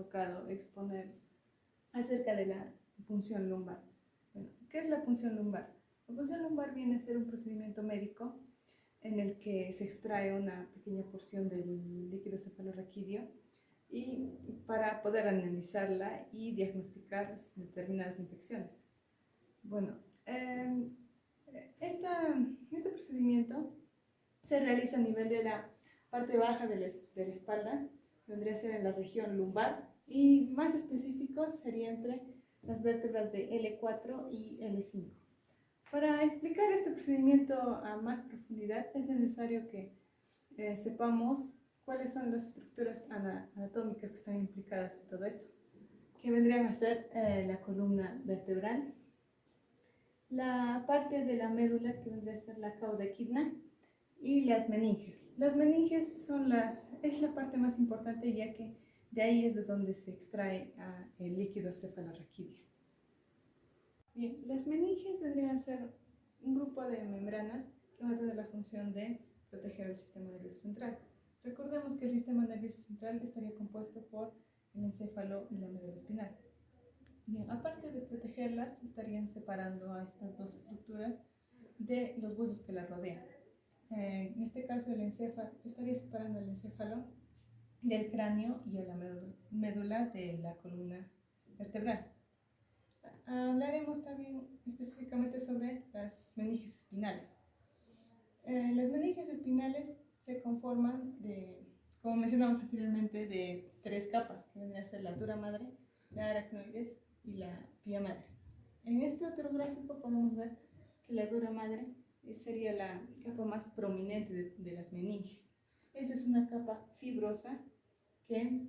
tocado exponer acerca de la punción lumbar. Bueno, ¿qué es la punción lumbar? La punción lumbar viene a ser un procedimiento médico en el que se extrae una pequeña porción del líquido cefalorraquídeo y para poder analizarla y diagnosticar determinadas infecciones. Bueno, este procedimiento se realiza a nivel de la parte baja de la espalda, vendría a ser en la región lumbar, y más específicos sería entre las vértebras de L4 y L5. Para explicar este procedimiento a más profundidad es necesario que sepamos cuáles son las estructuras anatómicas que están implicadas en todo esto, que vendrían a ser la columna vertebral, la parte de la médula que vendría a ser la cauda equina y las meninges. Las meninges es la parte más importante, ya que de ahí es de donde se extrae el líquido cefalorraquídeo. Bien, las meninges vendrían a ser un grupo de membranas que van a tener la función de proteger el sistema nervioso central. Recordemos que el sistema nervioso central estaría compuesto por el encéfalo y la médula espinal. Bien, aparte de protegerlas, estarían separando a estas dos estructuras de los huesos que las rodean. En este caso, estaría separando el encéfalo del cráneo y a la médula de la columna vertebral. Hablaremos también específicamente sobre las meninges espinales. Las meninges espinales se conforman como mencionamos anteriormente, de tres capas, que vendría a ser la dura madre, la aracnoides y la pía madre. En este otro gráfico podemos ver que la dura madre sería la capa más prominente de las meninges. Esta es una capa fibrosa que,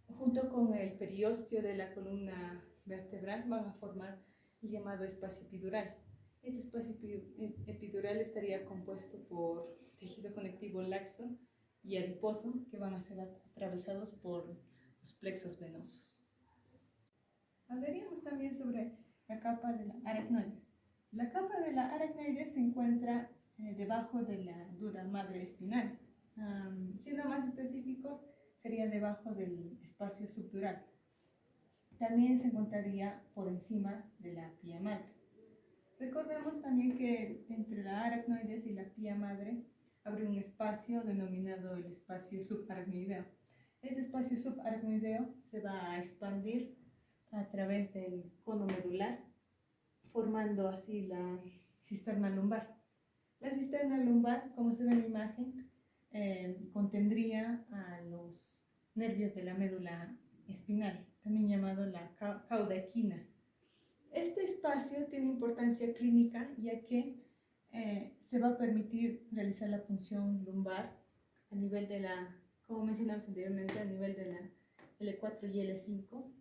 junto con el periósteo de la columna vertebral, van a formar el llamado espacio epidural. Este espacio epidural estaría compuesto por tejido conectivo laxo y adiposo, que van a ser atravesados por los plexos venosos. Hablaríamos también sobre la capa de la aracnoides. La capa de la aracnoides se encuentra debajo de la dura madre espinal. Siendo más específicos, sería debajo del espacio subdural. También se encontraría por encima de la pía madre. Recordemos también que entre la aracnoides y la pía madre abre un espacio denominado el espacio subaracnoideo. Este espacio subaracnoideo se va a expandir a través del cono medular, formando así la cisterna lumbar. La cisterna lumbar, como se ve en la imagen, contendría a los nervios de la médula espinal, también llamado la cauda equina. Este espacio tiene importancia clínica, ya que se va a permitir realizar la punción lumbar a nivel de como mencionamos anteriormente, a nivel de la L4 y L5,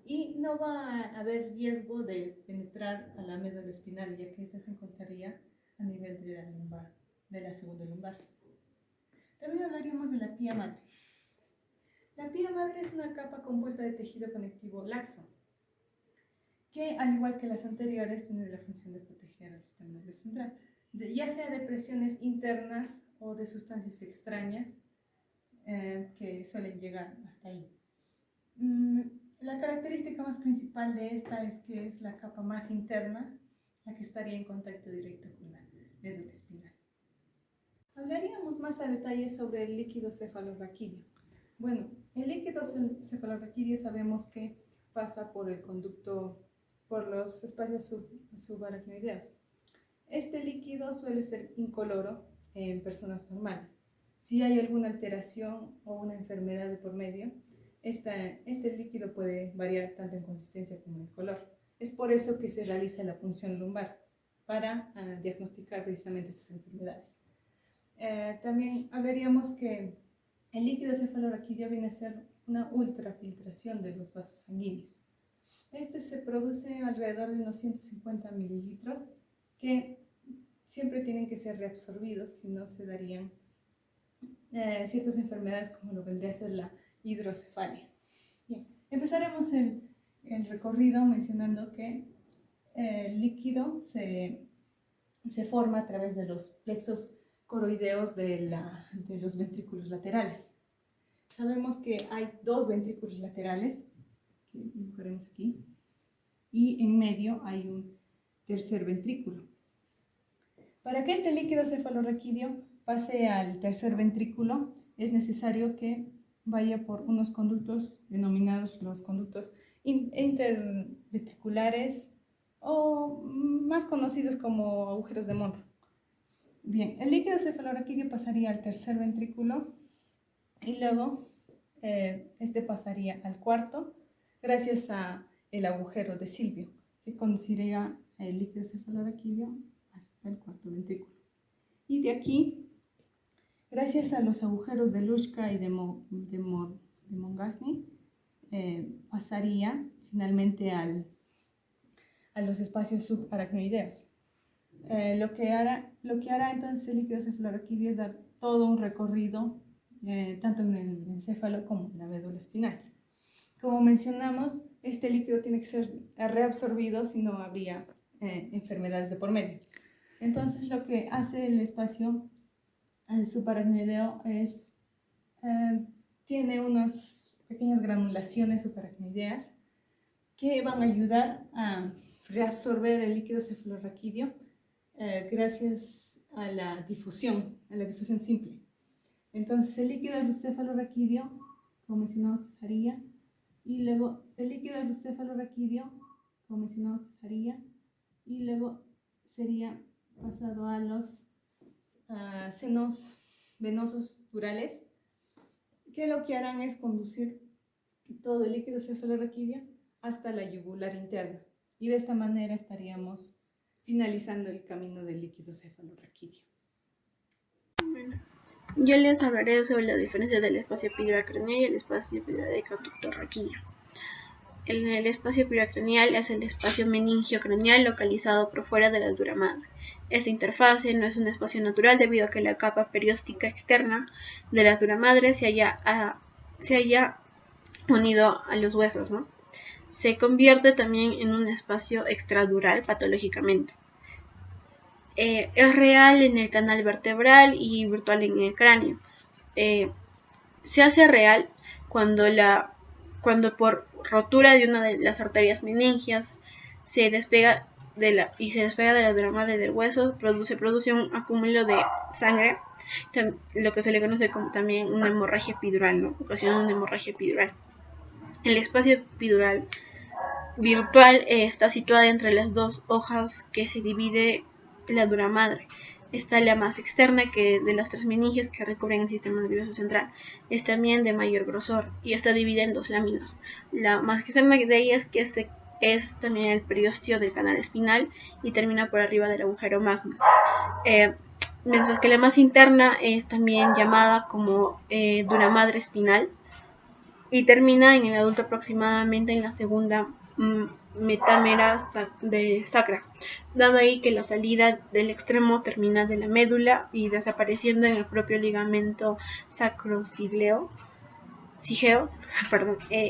y no va a haber riesgo de penetrar a la médula espinal, ya que ésta se encontraría a nivel de la lumbar, de la segunda lumbar. También hablaríamos de la pía madre. La pía madre es una capa compuesta de tejido conectivo laxo, que al igual que las anteriores tiene la función de proteger al sistema nervioso central, ya sea de presiones internas o de sustancias extrañas que suelen llegar hasta ahí. La característica más principal de esta es que es la capa más interna, la que estaría en contacto directo con la médula espinal. Hablaríamos más a detalle sobre el líquido cefalorraquídeo. Bueno, el líquido cefalorraquídeo sabemos que pasa por el conducto, por los espacios subaracnoideos. Este líquido suele ser incoloro en personas normales. Si hay alguna alteración o una enfermedad de por medio, este líquido puede variar tanto en consistencia como en color. Es por eso que se realiza la punción lumbar, para diagnosticar precisamente estas enfermedades. También hablaríamos que el líquido cefalorraquídeo viene a ser una ultrafiltración de los vasos sanguíneos. Este se produce alrededor de unos 150 mililitros, que siempre tienen que ser reabsorbidos, si no se darían ciertas enfermedades como lo vendría a ser la hidrocefalia. Bien, empezaremos el recorrido mencionando que el líquido se forma a través de los plexos coroideos de los ventrículos laterales. sabemos que hay dos ventrículos laterales, que dibujaremos aquí, y en medio hay un tercer ventrículo. Para que este líquido cefalorraquídeo pase al tercer ventrículo, es necesario que vaya por unos conductos denominados los conductos interventriculares o más conocidos como agujeros de Monro. Bien, el líquido cefalorraquídeo pasaría al tercer ventrículo y luego este pasaría al cuarto gracias a el agujero de Silvio, que conduciría el líquido cefalorraquídeo hasta el cuarto ventrículo. Y de aquí, gracias a los agujeros de Luschka y de Mongagni, pasaría finalmente a los espacios subaracnoideos. Lo que hará entonces el líquido cefalorraquídeo es dar todo un recorrido, tanto en el encéfalo como en la médula espinal. Como mencionamos, este líquido tiene que ser reabsorbido, si no habría enfermedades de por medio. Entonces, lo que hace el espacio subaracnoideo es, tiene unas pequeñas granulaciones subaracnoideas que van a ayudar a reabsorber el líquido cefalorraquídeo gracias a la difusión simple. Entonces, el líquido cefalorraquídeo, como mencionamos, pasaría, y luego el líquido cefalorraquídeo, como mencionamos, pasaría, y luego sería pasado a los senos venosos durales, que lo que harán es conducir todo el líquido cefalorraquídeo hasta la yugular interna, y de esta manera estaríamos finalizando el camino del líquido cefalorraquídeo. Yo les hablaré sobre la diferencia del espacio epidural craneal y el espacio epidural del conducto raquídeo. El espacio epidural craneal es el espacio meningio craneal localizado por fuera de la dura madre. Esta interfase no es un espacio natural debido a que la capa perióstica externa de la dura madre se haya unido a los huesos, ¿no? Se convierte también en un espacio extradural patológicamente. Es real en el canal vertebral y virtual en el cráneo. Se hace real cuando por rotura de una de las arterias meningias se despega de la dura madre del hueso, produce un acúmulo de sangre, lo que se le conoce como también una hemorragia epidural, ¿no? Ocasiona una hemorragia epidural. El espacio epidural virtual está situada entre las dos hojas que se divide la dura madre. Está la más externa que de las tres meninges que recubren el sistema nervioso central. Es también de mayor grosor y está dividida en dos láminas. La más externa de ellas es también el periósteo del canal espinal y termina por arriba del agujero magno. Mientras que la más interna es también llamada como dura madre espinal y termina en el adulto aproximadamente en la segunda metámera sacra, dado ahí que la salida del extremo termina de la médula y desapareciendo en el propio ligamento sacrocígeo,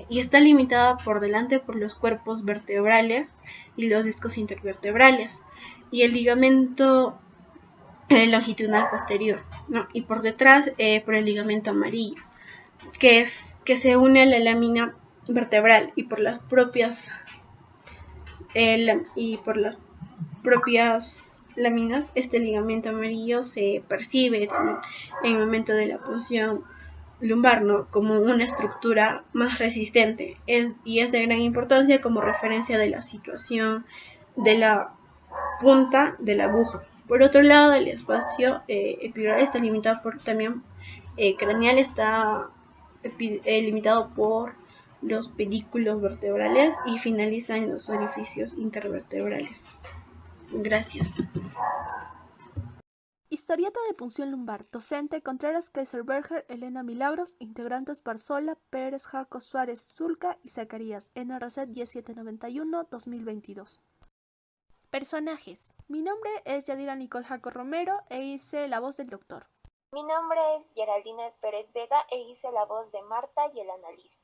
y está limitada por delante por los cuerpos vertebrales y los discos intervertebrales y el ligamento longitudinal posterior, ¿no? Y por detrás por el ligamento amarillo, que se une a la lámina vertebral y por las propias láminas, este ligamento amarillo se percibe también en el momento de la punción lumbar, ¿no? Como una estructura más resistente y es de gran importancia como referencia de la situación de la punta de la aguja. Por otro lado, el espacio epidural está limitado por también craneal está limitado por los pedículos vertebrales y finaliza en los orificios intervertebrales. Gracias. Historieta de punción lumbar. Docente: Contreras, Kaiserberger, Elena Milagros. Integrantes: Barzola, Pérez, Jaco, Suárez, Zulca y Zacarías. NRZ 1791-2022. Personajes. Mi nombre es Yadira Nicole Jaco Romero e hice la voz del doctor. Mi nombre es Geraldine Pérez Vega e hice la voz de Marta y el analista.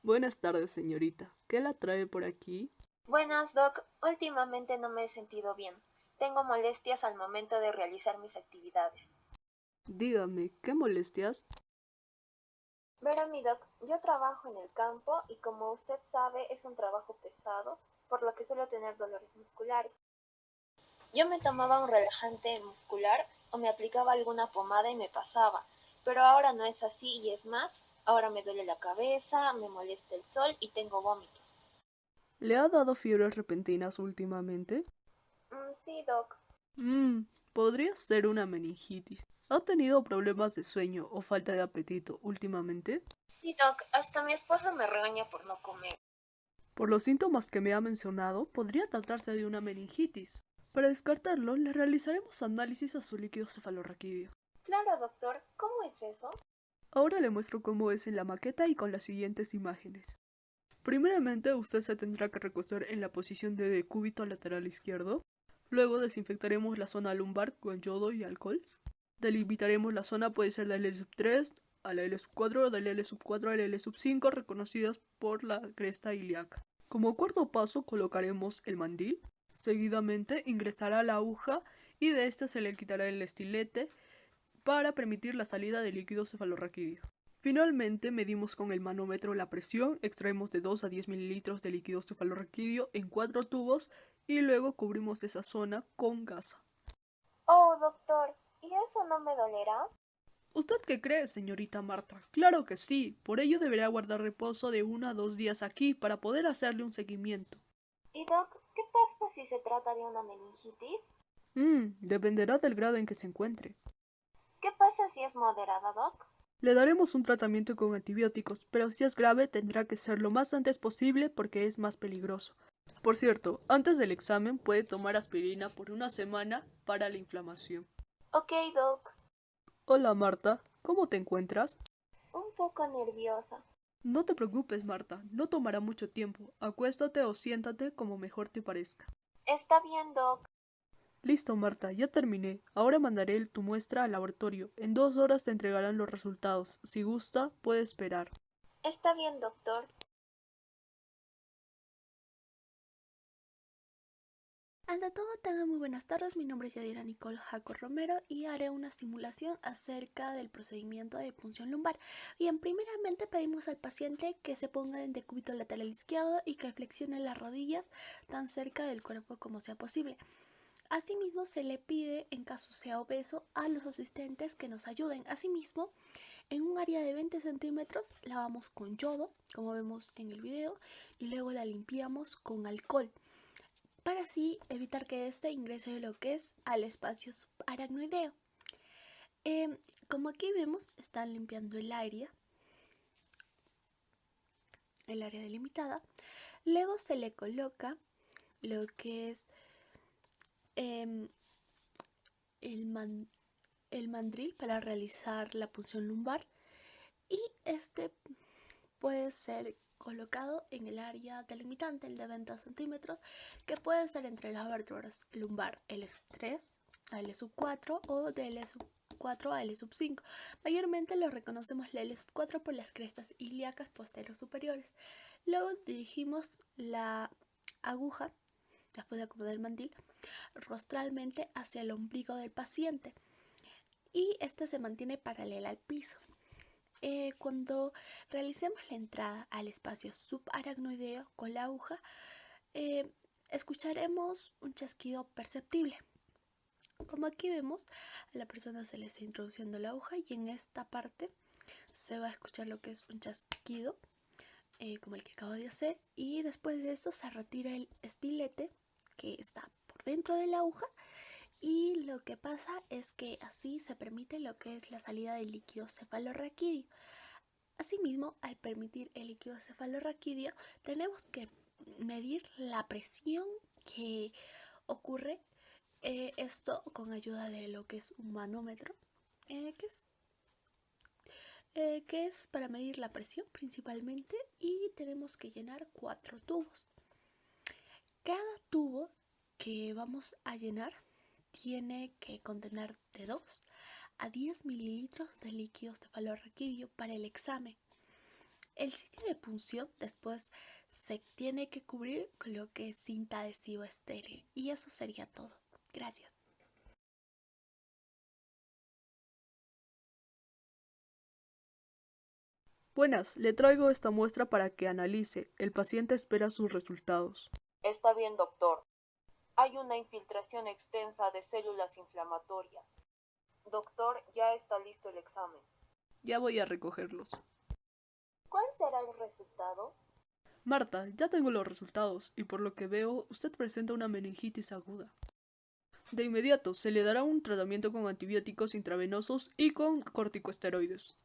Buenas tardes, señorita. ¿Qué la trae por aquí? Buenas, Doc. Últimamente no me he sentido bien. Tengo molestias al momento de realizar mis actividades. Dígame, ¿qué molestias? Verá mi doc, yo trabajo en el campo y como usted sabe es un trabajo pesado, por lo que suelo tener dolores musculares. Yo me tomaba un relajante muscular o me aplicaba alguna pomada y me pasaba, pero ahora no es así y es más, ahora me duele la cabeza, me molesta el sol y tengo vómitos. ¿Le ha dado fiebres repentinas últimamente? Sí, doc. Mmm, podría ser una meningitis. ¿Ha tenido problemas de sueño o falta de apetito últimamente? Sí, doc, hasta mi esposo me regaña por no comer. Por los síntomas que me ha mencionado, podría tratarse de una meningitis. Para descartarlo, le realizaremos análisis a su líquido cefalorraquídeo. Claro, doctor, ¿cómo es eso? Ahora le muestro cómo es en la maqueta y con las siguientes imágenes. Primeramente, usted se tendrá que recostar en la posición de decúbito lateral izquierdo. Luego desinfectaremos la zona lumbar con yodo y alcohol. Delimitaremos la zona, puede ser del L3 a la L4 o del L4 al L5 reconocidas por la cresta ilíaca. Como cuarto paso colocaremos el mandil. Seguidamente ingresará la aguja y de esta se le quitará el estilete para permitir la salida del líquido cefalorraquídeo. Finalmente medimos con el manómetro la presión, extraemos de 2 a 10 mililitros de líquido cefalorraquídeo en 4 tubos y luego cubrimos esa zona con gasa. Oh, doctor, ¿y eso no me dolerá? ¿Usted qué cree, señorita Marta? Claro que sí, por ello deberá guardar reposo de 1 a 2 días aquí para poder hacerle un seguimiento. ¿Y doc, qué pasa si se trata de una meningitis? Dependerá del grado en que se encuentre. ¿Qué pasa si es moderada, doc? Le daremos un tratamiento con antibióticos, pero si es grave tendrá que ser lo más antes posible porque es más peligroso. Por cierto, antes del examen puede tomar aspirina por 1 semana para la inflamación. Ok, doc. Hola Marta, ¿cómo te encuentras? Un poco nerviosa. No te preocupes, Marta, no tomará mucho tiempo. Acuéstate o siéntate como mejor te parezca. Está bien, doc. Listo, Marta, ya terminé. Ahora mandaré tu muestra al laboratorio. En 2 horas te entregarán los resultados. Si gusta, puede esperar. Está bien, doctor. Ante todo, tengan muy buenas tardes. Mi nombre es Yadira Nicole Jaco Romero y haré una simulación acerca del procedimiento de punción lumbar. Bien, primeramente pedimos al paciente que se ponga en decúbito lateral izquierdo y que flexione las rodillas tan cerca del cuerpo como sea posible. Asimismo, se le pide, en caso sea obeso, a los asistentes que nos ayuden. Asimismo, en un área de 20 centímetros lavamos con yodo, como vemos en el video, y luego la limpiamos con alcohol, para así evitar que éste ingrese lo que es al espacio subaracnoideo. Como aquí vemos, están limpiando el área delimitada. Luego se le coloca lo que es el mandril para realizar la punción lumbar, y este puede ser colocado en el área delimitante, el de 20 centímetros, que puede ser entre las vértebras lumbar L3 a L4 o de L4 a L5. Mayormente lo reconocemos la L4 por las crestas ilíacas posteriores superiores. Luego dirigimos la aguja, después de acomodar el mandil, rostralmente hacia el ombligo del paciente, y este se mantiene paralela al piso. Cuando realicemos la entrada al espacio subaracnoideo con la aguja, escucharemos un chasquido perceptible. Como aquí vemos, a la persona se le está introduciendo la aguja y en esta parte se va a escuchar lo que es un chasquido, como el que acabo de hacer, y después de esto se retira el estilete que está por dentro de la aguja, y lo que pasa es que así se permite lo que es la salida del líquido cefalorraquídeo. Asimismo, al permitir el líquido cefalorraquídeo, tenemos que medir la presión que ocurre, esto con ayuda de lo que es un manómetro, que es para medir la presión principalmente, y tenemos que llenar 4 tubos. Cada tubo que vamos a llenar tiene que contener de 2 a 10 mililitros de líquido cefalorraquídeo para el examen. El sitio de punción después se tiene que cubrir con lo que es cinta adhesiva estéril, y eso sería todo. Gracias. Buenas, le traigo esta muestra para que analice. El paciente espera sus resultados. Está bien, doctor. Hay una infiltración extensa de células inflamatorias. Doctor, ya está listo el examen. Ya voy a recogerlos. ¿Cuál será el resultado? Marta, ya tengo los resultados y por lo que veo, usted presenta una meningitis aguda. De inmediato, se le dará un tratamiento con antibióticos intravenosos y con corticosteroides.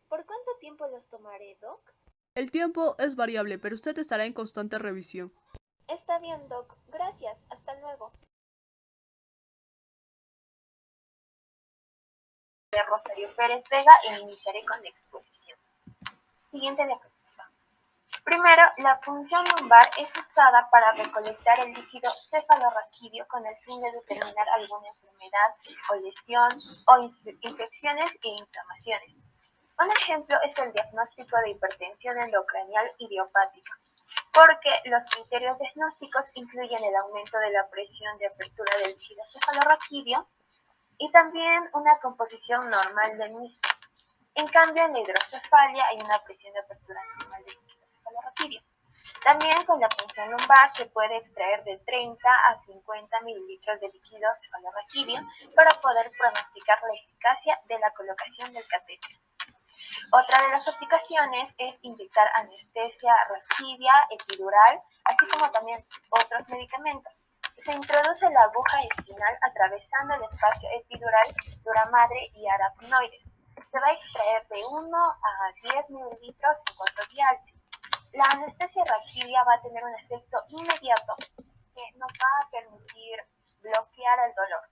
¿Por cuánto tiempo los tomaré, Doc? El tiempo es variable, pero usted estará en constante revisión. Está bien, Doc. Gracias. Hasta luego. De Rosario Pérez Vega e iniciaré con la exposición. Siguiente diapositiva. Primero, la punción lumbar es usada para recolectar el líquido cefalorraquídeo con el fin de determinar alguna enfermedad o lesión o infecciones e inflamaciones. Un ejemplo es el diagnóstico de hipertensión endocranial idiopática, porque los criterios diagnósticos incluyen el aumento de la presión de apertura del líquido cefalorraquídeo y también una composición normal del mismo. En cambio, en la hidrocefalia hay una presión de apertura normal del líquido cefalorraquídeo. También con la punción lumbar se puede extraer de 30 a 50 mililitros de líquido cefalorraquídeo para poder pronosticar la eficacia de la colocación del catéter. Otra de las aplicaciones es inyectar anestesia raquídea, epidural, así como también otros medicamentos. Se introduce la aguja espinal atravesando el espacio epidural, dura madre y aracnoides. Se va a extraer de 1 a 10 mililitros en cuanto viales. La anestesia raquídea va a tener un efecto inmediato que nos va a permitir bloquear el dolor.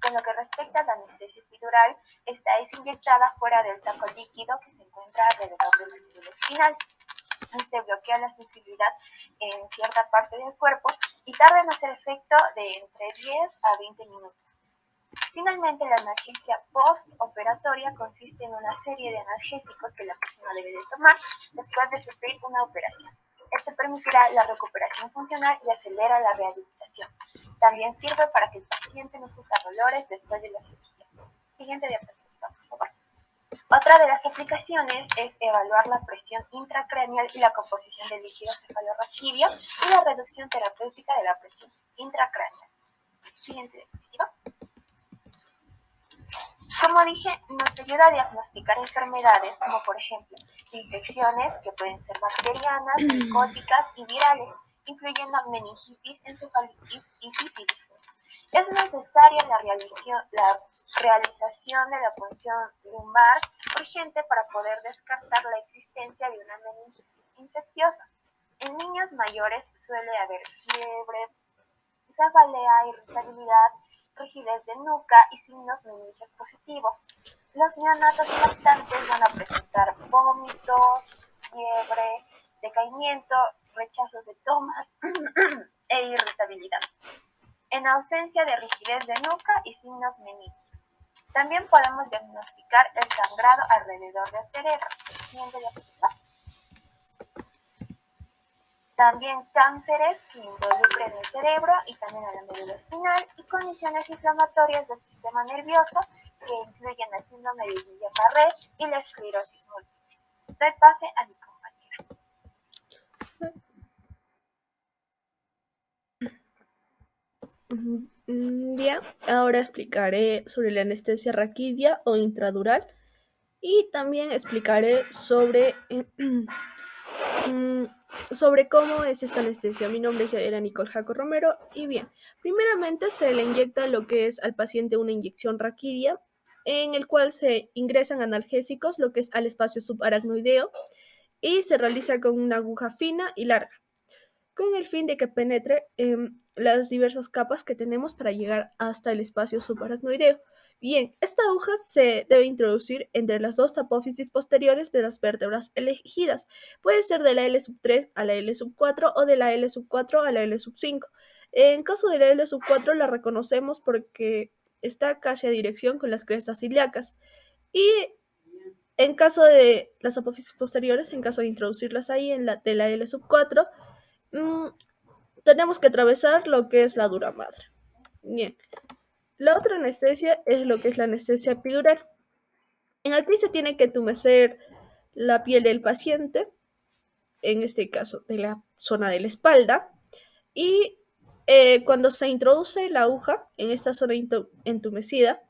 Con lo que respecta a la anestesia epidural, esta es inyectada fuera del saco líquido que se encuentra alrededor del líquido espinal. Este bloquea la sensibilidad en cierta parte del cuerpo y tarda en hacer efecto de entre 10 a 20 minutos. Finalmente, la analgesia postoperatoria consiste en una serie de analgésicos que la persona debe de tomar después de sufrir una operación. Esto permitirá la recuperación funcional y acelera la rehabilitación. También sirve para que el paciente no sufra dolores después de la cirugía. Siguiente diapositiva, por favor. Otra de las aplicaciones es evaluar la presión intracraneal y la composición del líquido cefalorraquídeo y la reducción terapéutica de la presión intracraneal. Siguiente diapositiva. Como dije, nos ayuda a diagnosticar enfermedades como por ejemplo infecciones que pueden ser bacterianas, micóticas y virales, incluyendo meningitis, encefalitis y sífilis. Es necesaria la realización de la punción lumbar urgente para poder descartar la existencia de una meningitis infecciosa. En niños mayores suele haber fiebre, cefalea, irritabilidad, rigidez de nuca y signos meningios positivos. Los neonatos y lactantes van a presentar vómitos, fiebre, decaimiento, rechazos de tomas e irritabilidad. En ausencia de rigidez de nuca y signos meningios. También podemos diagnosticar el sangrado alrededor del cerebro. Siguiente diapositiva. También cánceres que involucren el cerebro y también a la médula espinal y condiciones inflamatorias del sistema nervioso que incluyen el síndrome de Guillain-Barré y la esclerosis múltiple. Doy pase a mi compañero. Bien, ahora explicaré sobre la anestesia raquídea o intradural y también explicaré sobre cómo es esta anestesia. Mi nombre era Nicole Jaco Romero y bien, primeramente se le inyecta lo que es al paciente una inyección raquídea en el cual se ingresan analgésicos, lo que es al espacio subaracnoideo y se realiza con una aguja fina y larga, con el fin de que penetre las diversas capas que tenemos para llegar hasta el espacio subaracnoideo. Bien, esta aguja se debe introducir entre las dos apófisis posteriores de las vértebras elegidas. Puede ser de la L3 a la L4 o de la L4 a la L5. En caso de la L4 la reconocemos porque está casi a dirección con las crestas ilíacas. Y en caso de las apófisis posteriores, en caso de introducirlas ahí de la L4, tenemos que atravesar lo que es la dura madre. Bien. La otra anestesia es lo que es la anestesia epidural. En aquí se tiene que entumecer la piel del paciente, en este caso de la zona de la espalda, y cuando se introduce la aguja en esta zona entumecida,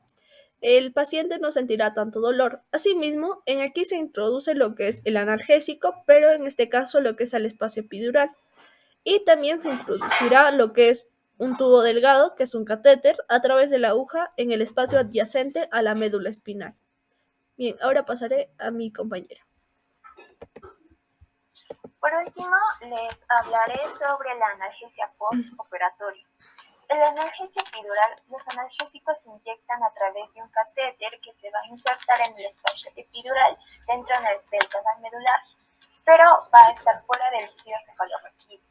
el paciente no sentirá tanto dolor. Asimismo, en aquí se introduce lo que es el analgésico, pero en este caso lo que es el espacio epidural. Y también se introducirá lo que es un tubo delgado, que es un catéter, a través de la aguja en el espacio adyacente a la médula espinal. Bien, ahora pasaré a mi compañera. Por último, les hablaré sobre la analgesia postoperatoria. En la analgesia epidural, los analgésicos se inyectan a través de un catéter que se va a insertar en el espacio epidural dentro del canal medular, pero va a estar fuera del líquido cefalorraquídeo.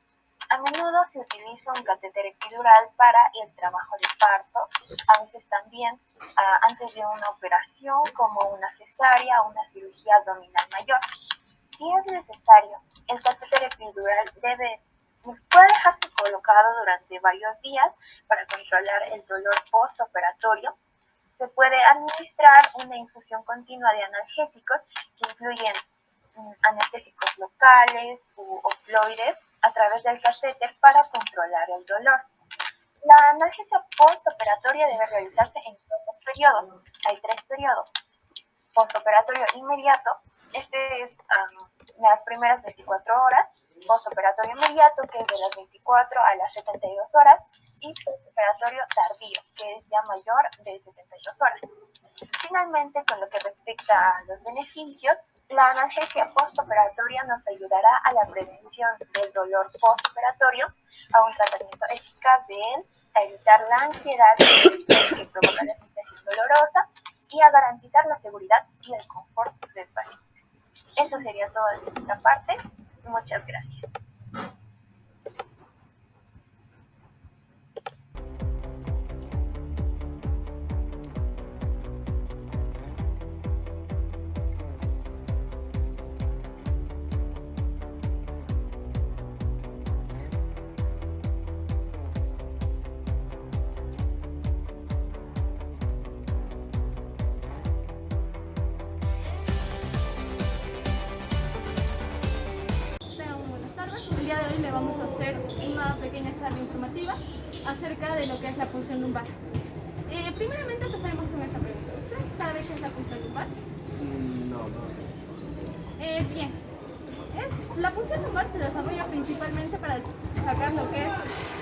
A menudo se utiliza un catéter epidural para el trabajo de parto, a veces también antes de una operación como una cesárea o una cirugía abdominal mayor. Si es necesario, el catéter epidural puede dejarse colocado durante varios días para controlar el dolor postoperatorio. Se puede administrar una infusión continua de analgésicos que incluyen anestésicos locales u opioides a través del catéter para controlar el dolor. La analgesia postoperatoria debe realizarse en 2 periodos. Hay 3 periodos. Postoperatorio inmediato, este es las primeras 24 horas. Postoperatorio inmediato, que es de las 24 a las 72 horas. Y postoperatorio tardío, que es ya mayor de 72 horas. Finalmente, con lo que respecta a los beneficios, la analgesia postoperatoria nos ayudará a la prevención del dolor postoperatorio, a un tratamiento eficaz de él, a evitar la ansiedad que provoca la sensación dolorosa y a garantizar la seguridad y el confort del paciente. Eso sería todo de nuestra parte. Muchas gracias. El día de hoy le vamos a hacer una pequeña charla informativa acerca de lo que es la punción lumbar. Primeramente empezaremos con esta pregunta. ¿Usted sabe qué es la punción lumbar? No sé. Bien. La punción lumbar se desarrolla principalmente para sacar lo que es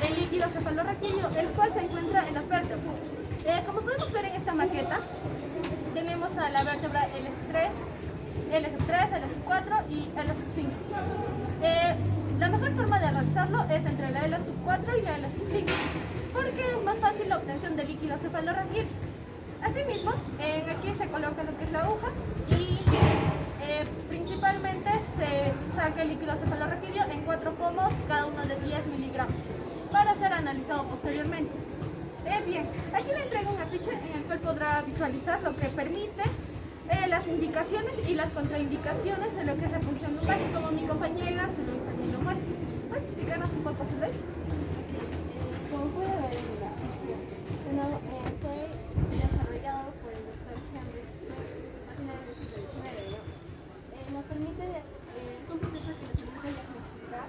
el líquido cefalorraquídeo, el cual se encuentra en las vértebras. Como podemos ver en esta maqueta, tenemos a la vértebra L3, L3, L4 y L5. La mejor forma de realizarlo es entre la L4 y la L5, porque es más fácil la obtención de líquido cefalorraquídeo. Asimismo, aquí se coloca lo que es la aguja y principalmente se saca el líquido cefalorraquídeo en 4 pomos, cada uno de 10 miligramos, para ser analizado posteriormente. Bien, aquí le entrego un afiche en el cual podrá visualizar lo que permite las indicaciones y las contraindicaciones de lo que es la punción lumbar, como mi compañera Zuley también lo muestra. ¿Puedes explicarnos un poco, Zuley? Como puede ver en la ficha, fue desarrollado por el Dr. Cambridge a finales del siglo XIX. Nos permite, es un proceso que nos permite diagnosticar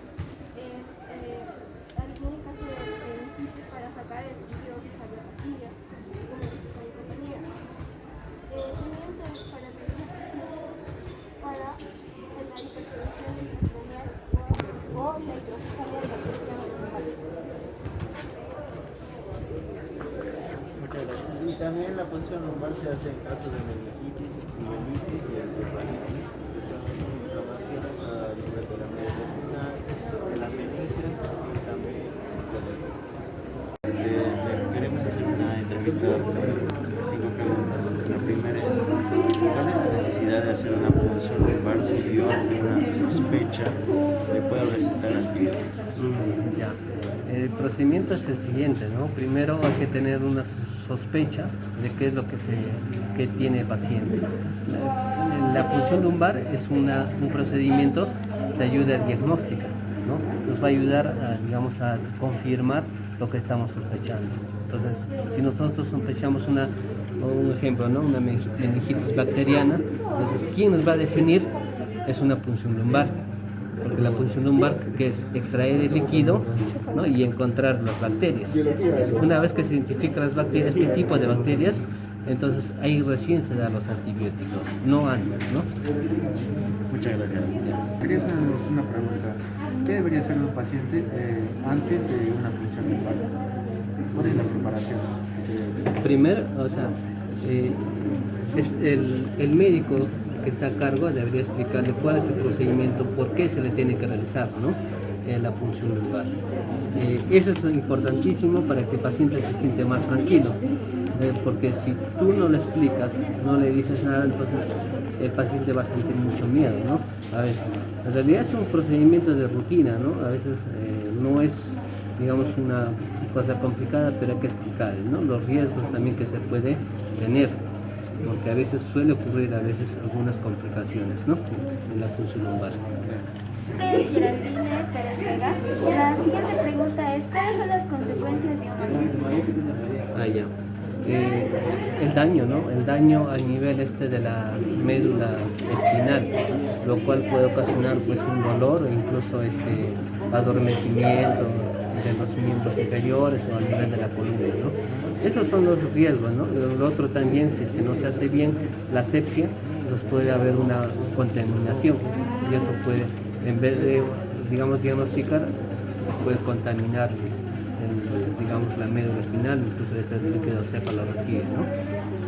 algún caso de meningitis para sacar el líquido cefalorraquídeo, como dice mi compañera. También para prevenir para la hipertensión intracraneal o la hidrocefalia de la presión lumbar. Muchas gracias. Y también la punción lumbar se hace en caso de meningitis, epidemitis y encefalitis, que son inflamaciones a nivel de la médula espinal, de la meninges y también de la encefalitis. Queremos hacer una entrevista con 5 preguntas. La primera es, ¿cuál es la necesidad de hacer una punción lumbar si dio alguna sospecha? ¿Le puedo recetar antibióticos? Ya. El procedimiento es el siguiente, ¿no? Primero hay que tener una sospecha de qué es lo que tiene el paciente. La punción lumbar es un procedimiento de ayuda diagnóstica, ¿no? Nos va a ayudar a confirmar lo que estamos sospechando. Entonces, si nosotros sospechamos un ejemplo, ¿no? Una meningitis bacteriana, entonces, ¿quién nos va a definir es una punción lumbar. Porque la punción lumbar, que es extraer el líquido, ¿no? Y encontrar las bacterias. Una vez que se identifican las bacterias, qué tipo de bacterias, entonces ahí recién se dan los antibióticos, no antes, ¿no? Muchas gracias. Quería hacer una pregunta. ¿Qué debería hacer un paciente antes de una punción lumbar? ¿Cuál es la preparación? Primero, o sea, el médico que está a cargo debería explicarle cuál es el procedimiento, por qué se le tiene que realizar, ¿no? La punción lumbar. Eso es importantísimo para que el paciente se siente más tranquilo, porque si tú no le explicas, no le dices nada, entonces el paciente va a sentir mucho miedo, ¿no? A veces, en realidad es un procedimiento de rutina, ¿no? A veces no es, digamos, una cosa complicada, pero hay que explicar, ¿no? Los riesgos también que se puede tener, porque a veces suele ocurrir algunas complicaciones, ¿no? En la punción lumbar. Geraldine Pérez Vega. La siguiente pregunta es, ¿cuáles son las consecuencias de una punción? El daño, ¿no? El daño al nivel de la médula espinal, lo cual puede ocasionar pues un dolor o incluso adormecimiento de los miembros inferiores o a nivel de la columna, ¿no? Esos son los riesgos, ¿no? Lo otro también, si es que no se hace bien la asepsia, pues puede haber una contaminación y eso puede, en vez de, digamos, diagnosticar, puede contaminar digamos, la médula espinal, incluso este líquido cefalorraquídeo, ¿no?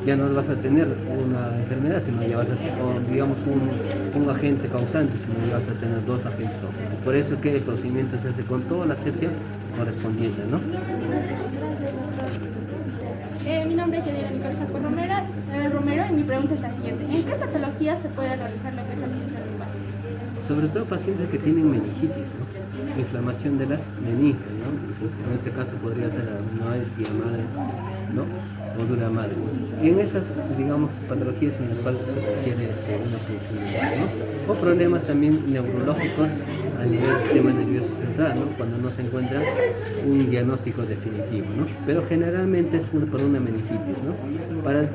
Ya no vas a tener una enfermedad, sino ya vas a tener, digamos, un agente causante, sino ya vas a tener dos agentes causantes. Por eso que el procedimiento se hace con toda la asepsia correspondiente, ¿no? Mi nombre es Yadira Nicole Saco Romero y mi pregunta es la siguiente. ¿En qué patología se puede realizar lo que es la punción lumbar? Sobre todo pacientes que tienen meningitis, ¿no? Inflamación de las meninges, ¿no? Entonces, en este caso podría ser adenoides, madre, ¿no? O dura madre. Y en esas, digamos, patologías en las cuales se requiere una punción lumbar, ¿no? O problemas también neurológicos a nivel del sistema nervioso central, ¿no? Cuando no se encuentra un diagnóstico definitivo, ¿no? Pero generalmente es por una meningitis, ¿no? Para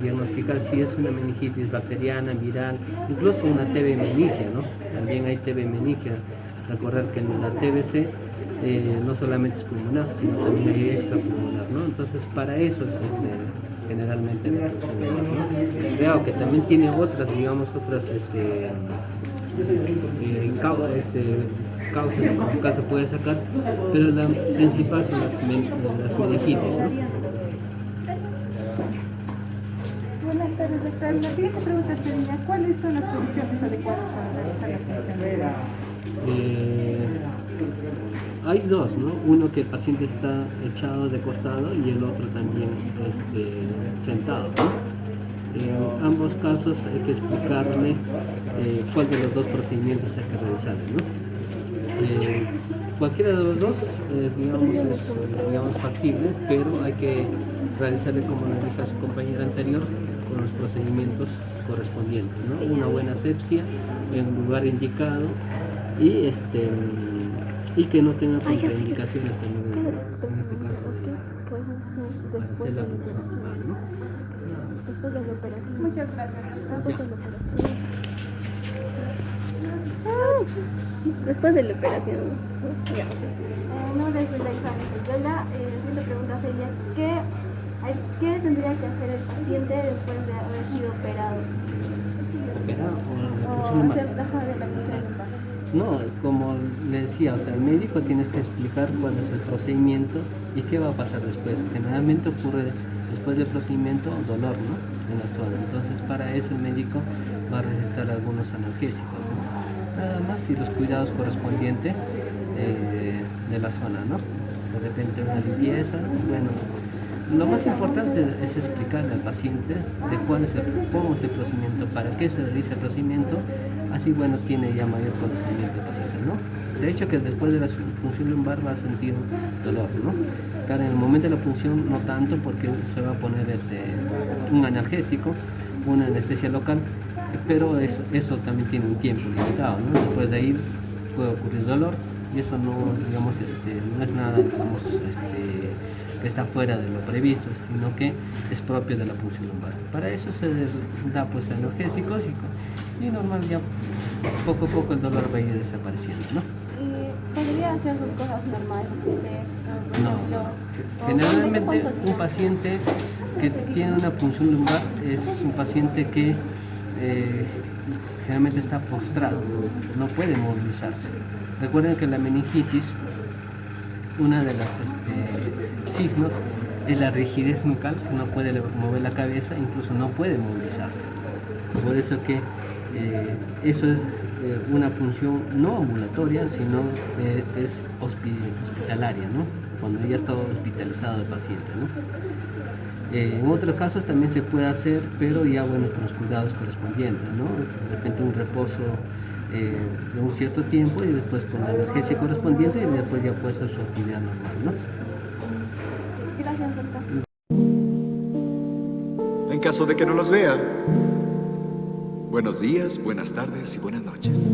diagnosticar si es una meningitis bacteriana, viral, incluso una TB meningia, ¿no? También hay TB meningia. Recordar que en la TBC no solamente es pulmonar, sino también hay extrapulmonar, ¿no? Entonces para eso es generalmente la punción lumbar, ¿no? Claro que también tiene otras, digamos, causas que en caso puede sacar, pero la principal son las meningitis, ¿no? Buenas tardes, doctor. La siguiente pregunta sería, ¿cuáles son las posiciones adecuadas para realizar la punción? Hay dos, ¿no? Uno que el paciente está echado de costado y el otro también sentado, ¿no? En ambos casos hay que explicarle cuál de los dos procedimientos hay que realizar, ¿no? Cualquiera de los dos, digamos, es factible, pero hay que realizarle, como le dije a su compañera anterior, con los procedimientos correspondientes, ¿no? Una buena asepsia en un lugar indicado y que no tenga contraindicaciones también en este caso para hacer la punción lumbar, ¿no? Después de la operación. Muchas gracias, doctor. Después de la operación. No después de la examen. La siguiente pregunta sería, ¿qué tendría que hacer el paciente después de haber sido operado? ¿Operado o O hacer de la punción lumbar. No, como le decía, o sea, el médico tiene que explicar cuál es el procedimiento y qué va a pasar después. Generalmente ocurre después del procedimiento dolor, ¿no? En la zona. Entonces, para eso el médico va a recetar algunos analgésicos, ¿no? Nada más y los cuidados correspondientes de la zona, ¿no? De repente una limpieza, bueno. Lo más importante es explicarle al paciente de cómo es el procedimiento, para qué se realiza el procedimiento, así bueno tiene ya mayor conocimiento el paciente, ¿no? De hecho que después de la punción lumbar va a sentir dolor, ¿no? Claro, en el momento de la punción no tanto porque se va a poner un analgésico, una anestesia local, pero eso también tiene un tiempo limitado, ¿no? Después de ahí puede ocurrir dolor y eso no, digamos, no es nada, digamos, que está fuera de lo previsto, sino que es propio de la punción lumbar. Para eso se da pues analgésicos y normal ya poco a poco el dolor va a ir desapareciendo, ¿no? ¿Y podría hacer sus cosas normales? No. Generalmente un paciente que tiene una punción lumbar es un paciente que generalmente está postrado, no puede movilizarse. Recuerden que la meningitis, una de las signos es la rigidez nucal, no puede mover la cabeza, incluso no puede movilizarse. Por eso que eso es una punción no ambulatoria, sino es hospitalaria, ¿no? Cuando ya está hospitalizado el paciente, ¿no? En otros casos también se puede hacer, pero ya bueno, con los cuidados correspondientes, ¿no? De repente un reposo de un cierto tiempo y después con la emergencia correspondiente y después ya puede ser su actividad normal, ¿no? Gracias, doctor. En caso de que no los vea, buenos días, buenas tardes y buenas noches.